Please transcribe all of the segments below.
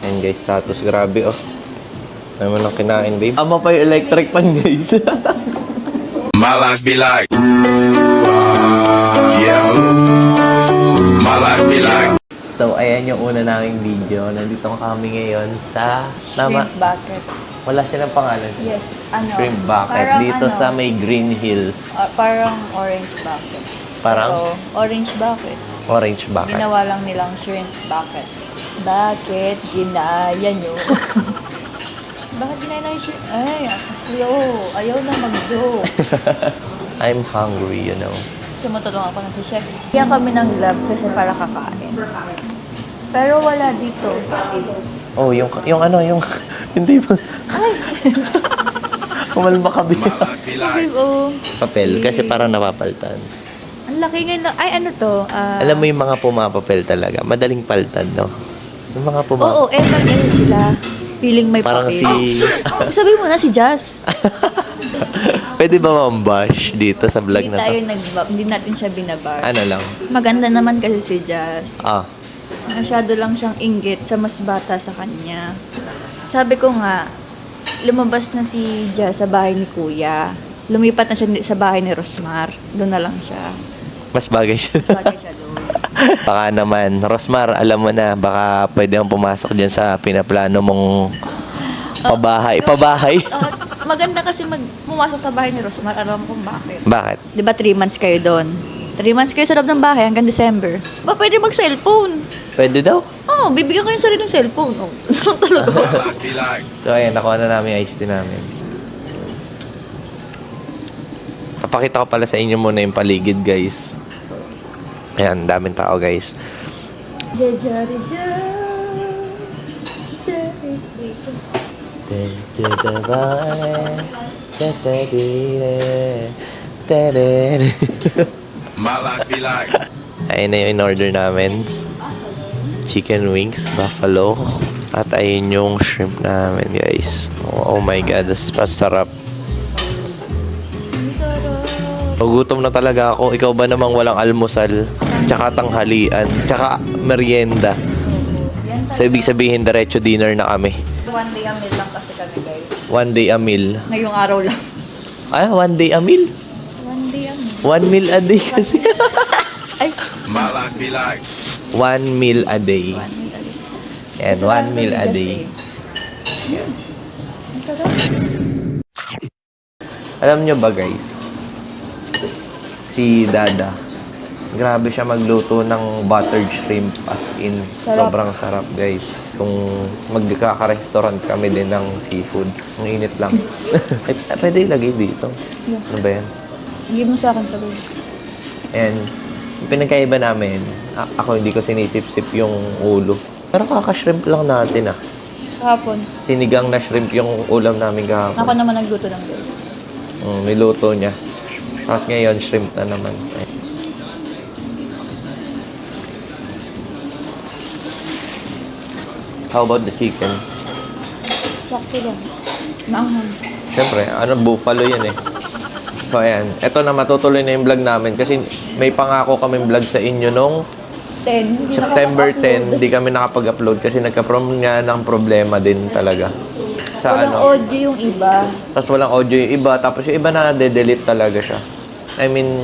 Ayan guys, status. Grabe oh. Ano mo lang kinain, babe? Ama pa yung electric pan, guys. My life be like, yeah, my life be like. So, ayan yung una naming video. Nandito kami ngayon sa... Tama? Shrimp bucket. Wala silang pangalan. Yes, ano? Shrimp bucket. Parang Dito ano, sa may Green Hills. parang orange bucket. Parang? So, orange bucket. Orange bucket. Ginawa lang nilang shrimp bucket. Bakit ginaya nyo? Bakit ginaya lang yung shrimp? Ay, slow. Ayaw na mag-do. I'm hungry, you know. Sumutulong ako na si Chef. Kaya kami ng lab kasi para kakain. Pero wala dito. Oh, yung ano, yung... Hindi ba? Ay! Kumalma kami. My life be like. Oh. Papel, kasi parang napapaltan. Ang laki ngayon. Ay, ano to? Alam mo yung mga pumapapel talaga. Madaling paltan, no? Yung mga pumapapel. Oo, ano sila. Feeling may Parang papel. si... Sabi mo na si Jazz. Pwede ba mambash dito sa vlog Hindi na tayo to? hindi natin siya binabar. Ano lang? Maganda naman kasi si Jazz. Ah, Masyado lang siyang inggit sa mas bata sa kanya. Sabi ko nga, lumabas na si Jazz sa bahay ni Kuya. Lumipat na siya sa bahay ni Rosmar. Doon na lang siya. mas bagay siya. Bagay siya doon. Baka naman, Rosmar, alam mo na, baka pwede kang pumasok dyan sa pinaplano mong pabahay. Pabahay? Maganda kasi pumasok sa bahay ni Rosmar. Alam kung bakit. Bakit? Di ba 3 months kayo doon? 3 months kayo sa loob ng bahay hanggang December. Ba pwede mag-cellphone? Pwede daw. Oo, bibigyan ko yung sarili ng cellphone. Oh. Talaga. My life be like. So, ayan, nakuha na namin yung iced tea namin. Papakita ko pala sa inyo muna yung paligid, guys. Ayan, daming tao, guys. My life be like. Ayun na yung in-order namin. Chicken wings, buffalo. At ayun yung shrimp namin, guys. Oh my God, das masarap. Nagutom na talaga ako. Ikaw ba namang walang almusal? Tsaka tanghalian? Tsaka merienda? So, ibig sabihin, diretso dinner na kami. 1 day a meal lang kasi kami guys. 1 day a meal. Ngayong araw lang. Ah, 1 day a meal? 1 day a meal. 1 meal a day kasi. Ay, My life be like. 1 meal a day. 1 meal a day. And 1 meal a day. Ang sarap. Alam nyo ba, guys? Si Dada. Grabe siya magluto ng buttered shrimp, as in. Sarap. Sobrang sarap, guys. Kung magkaka-restaurant kami din ng seafood, ang init lang. Pwede ilagay dito. Yeah. Ano ba yan? Hindi mo sa akin sabi. And, yung pinagkaiba namin, ako hindi ko sinisip-sip yung ulo. Pero kaka-shrimp lang natin, ah. Kahapon. Sinigang na shrimp yung ulam namin kahapon. Ako naman nagluto ng guys. Niluto niya. Tapos ngayon, shrimp na naman. Ay. How about the chicken? Sakto lang. Maanghang. Siyempre, buffalo yan eh. So, ayan. Ito na, matutuloy na yung vlog namin kasi may pangako kaming vlog sa inyo nung 10. Hindi September nakapag-upload. 10. Hindi kami nakapag-upload kasi nagka-prom nga ng problema din talaga. Sa Walang audio yung iba. Tapos walang audio yung iba. Tapos yung iba na delete talaga siya. I mean,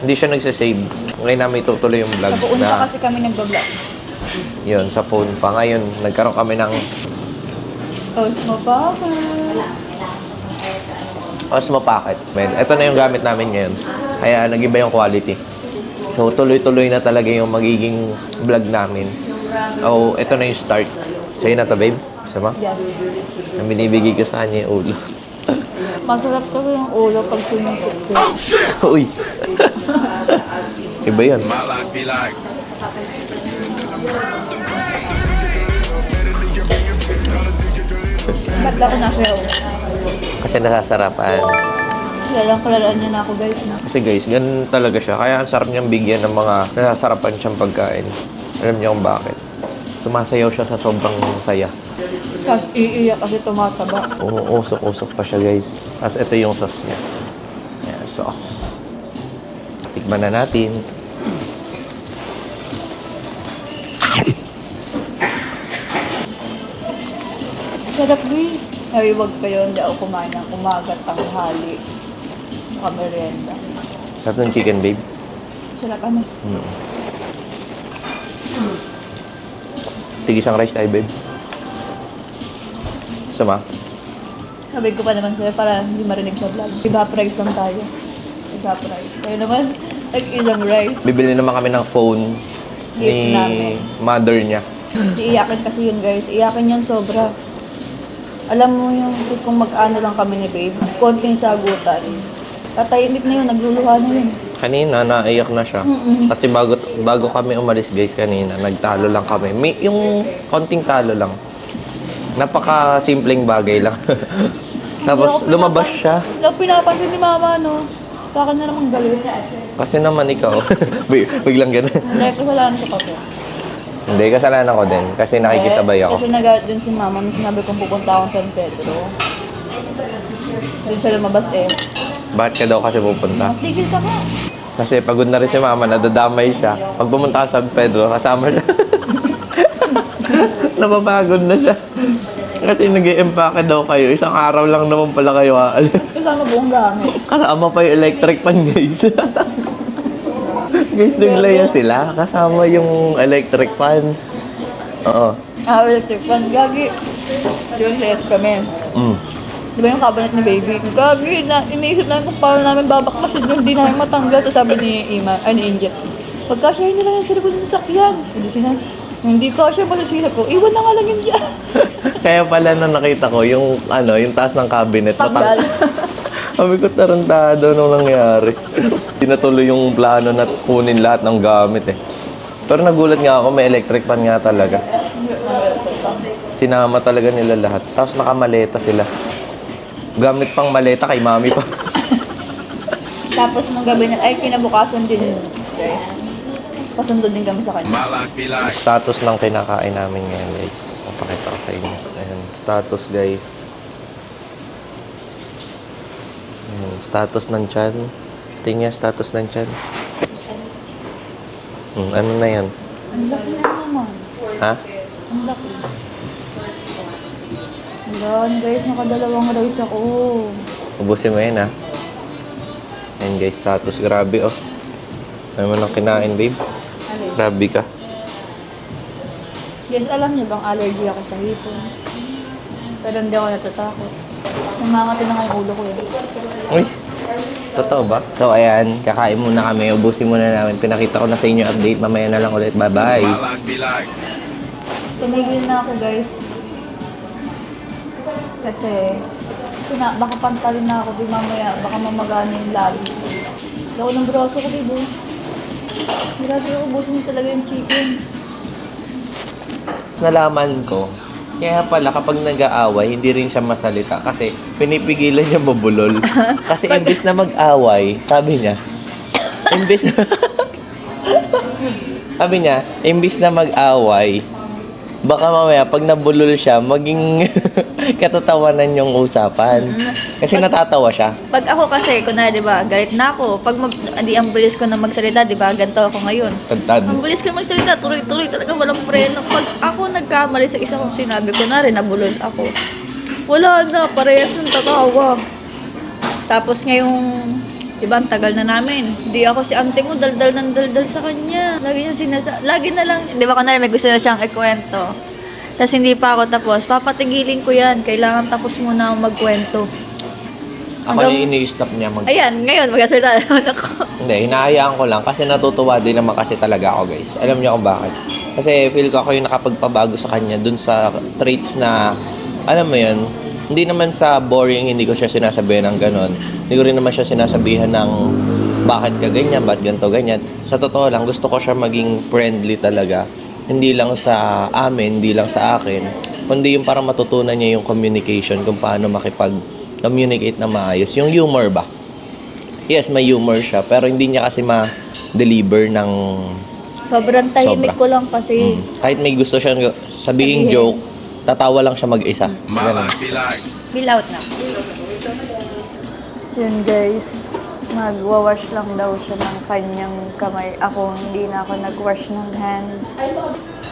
hindi siya nagsasave. Ngayon namin itutuloy yung vlog Nabuuna na kasi kami nagbablog. yun, sa phone pa. Ngayon, nagkaroon kami ng Osmo Papa. Osmo Pocket. Ito na yung gamit namin ngayon. Kaya nag-iba yung quality. So, tuloy-tuloy na talaga yung magiging vlog namin. Oh, ito na yung start. Sa'yo na to, babe? Sama? Yes. Ang binibigay ko sa kanya yung ulo. Masarap kasi yung ulo pag sumingkot ko. Uy! Iba yun. My life be like. Ba't ako na siya? Kasi nasasarapan. Kalalang niya na ako guys. Na. Kasi guys, ganun talaga siya. Kaya ang sarap niyang bigyan ng mga nasasarapan siyang pagkain. Alam niyo kung bakit. Sumasayaw siya sa sobrang saya. Tapos iiyak kasi tumataba. Usok-usok pa siya, guys. Tapos ito yung sauce niya. Ayan, sauce. Tikman na natin. Sarap, babe. Ay, wag kayo. Hindi ako kumain ng umaga, tanghali. Saka merienda. Sarap ng chicken, babe. Sarap ano? Tigisang rice tayo, babe. Sama? Sabi ko pa naman sa'yo para hindi marinig sa vlog. Evaporate lang tayo. Evaporate. Kayo naman, ilang rice. Bibili naman kami ng phone Gift ni namin. mother niya. Iiyakin kasi yun, guys. Iyakin yan sobra. Alam mo yung kung mag-ano lang kami ni babe, konting sagutan. Tatahimik na yun, nagluluha na yun. Kanina, naiyak na siya. Kasi bago kami umalis, guys, kanina, nagtalo lang kami. Yung konting talo lang. Napaka-simpleng bagay lang. Tapos, lumabas siya. Hindi ako pinapansin ni mama, no? Sa akin na naman galit. Kasi naman ikaw, biglang ganun. Hindi, kasalanan ko pa po. Hindi, kasalanan ko din. Kasi nakikisabay ako. Kasi nagalit din si mama, may sinabi kong pupunta akong San Pedro. Doon siya lumabas eh. Bakit ka daw kasi pupunta? Tigil ka ka. Kasi pagod na rin si mama, nadadamay siya. Pag pumunta ka sa San Pedro, kasama siya. Napapagod na siya. Kasi nag-i-empake daw kayo. Isang araw lang naman pala kayo aalis. Kasama buong gamit. Kasama pa yung electric fan, guys. Guys, naglaya sila. Kasama yung electric fan. Oo. Electric fan. Gagi. Yung layas kami. Di ba yung cabinet ni baby? Gagi, iniisip namin kung paano namin babakbasin yung hindi namin matanggal. Tapos sabi ni Angel, pagka siya hindi lang yung sarili ko ng sakyan. Hindi ko siya masasira ko. Iwan na nga lang yun dyan. Kaya pala na nakita ko yung taas ng cabinet. Tanggal. Sabi ko tarantado nung nangyari. Tinatuloy yung plano na kunin lahat ng gamit eh. Pero nagulat nga ako, may electric fan nga talaga. Sinama talaga nila lahat. Tapos nakamaleta sila. Gamit pang maleta kay mami pa. Tapos nung gabi na, ay kinabukasan din guys. Pasundo din kami sa kanya. My life be like. Status ng kinakain namin ngayon, guys. Papakita ko sa inyo. Ayan, status, guys. Ayan, status ng tiyan. Tingnan status ng tiyan. Ano na yan? Ang laki na naman. Ha? Ang laki. Ayan guys, nakadalawang rice ako. Ubusin mo yan, ha? Ayan, guys, status. Grabe, oh. Ano mo nang kinain, babe? Grabe ka. Yes, alam niyo bang allergy ako sa hipon? Pero hindi ako natatakot. Namangati na nga yung ulo ko eh. Uy, totoo ba? So, ayan, kakain muna kami. Ubusin muna namin. Pinakita ko na sa inyo update. Mamaya na lang ulit. Bye-bye. My life be like. Tumigil na ako guys. Kasi, baka pantalin na ako di mamaya. Baka mamagana yung labi. Ako ng braso ko, diba? Grabe ako, ubusin mo talaga yung chicken. Nalaman ko, kaya pala kapag nag-aaway, hindi rin siya masalita kasi pinipigilan niya mabulol. Kasi imbis na mag-away, sabi niya, imbis na mag-away, baka mamaya pag nabulol siya, maging katatawanan yung usapan. Kasi natatawa siya. Pag ako kasi, kunwari, di ba, galit na ako. Pag ang bilis ko na magsalita, di ba, ganito ako ngayon. Tantad. Ang bilis ko magsalita, tuloy-tuloy talaga, walang preno. Pag ako nagkamali sa isa kong sinabi ko na rin, nabulol ako. Wala na, parehas ng tatawa. Tapos ngayong, di ba, ang tagal na namin. Di ako si ante mo, daldal ng daldal sa kanya. Lagi na lang, di ba, kunwari may gusto na siyang ikwento. Tapos hindi pa ako tapos, papatigilin ko yan. Kailangan tapos muna ako magkwento. Ako yung ini-stop niya Ayan, ngayon magsasalita naman ako. Hindi, hinahayaan ko lang kasi natutuwa din naman kasi talaga ako, guys. Alam niyo kung bakit? Kasi feel ko ako yung nakapagpabago sa kanya dun sa traits na, alam mo yun, hindi naman sa boring, hindi ko siya sinasabihan ng ganon. Hindi ko rin naman siya sinasabihan ng bakit ka ganyan, ba't ganito, ganyan. Sa totoo lang, gusto ko siya maging friendly talaga. Hindi lang sa amin, hindi lang sa akin, kundi yung parang matutunan niya yung communication, kung paano makipag-communicate na maayos. Yung humor ba? Yes, may humor siya, pero hindi niya kasi ma-deliver ng Sobrang tahimik ko lang kasi. kahit may gusto siya sabihin joke, tatawa lang siya mag-isa. My life be like. Bill out na. Yun guys, magwawash lang daw siya ng kanyang kamay. Ako, hindi na ako nagwash ng hands.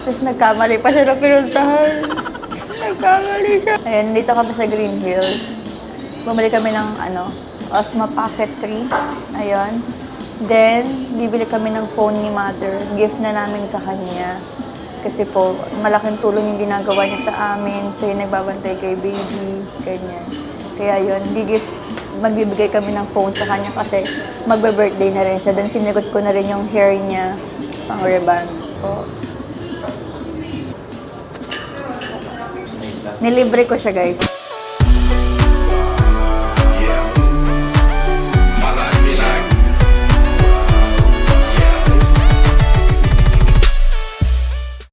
Tapos nagkamali pa siya na pinuntahan. Oh my nagkamali siya. Ayan, dito kami sa Green Hills. Bumili kami ng Osmo Pocket 3. Ayun. Then, bibili kami ng phone ni Mother. Gift na namin sa kanya. Kasi po, malaking tulong yung ginagawa niya sa amin. Siya yung nagbabantay kay baby. Ganyan. Kaya yun, magbibigay kami ng phone sa kanya kasi magbe-birthday na rin siya. Then, sinagot ko na rin yung hair niya pang reband po. Nilibre ko siya, guys.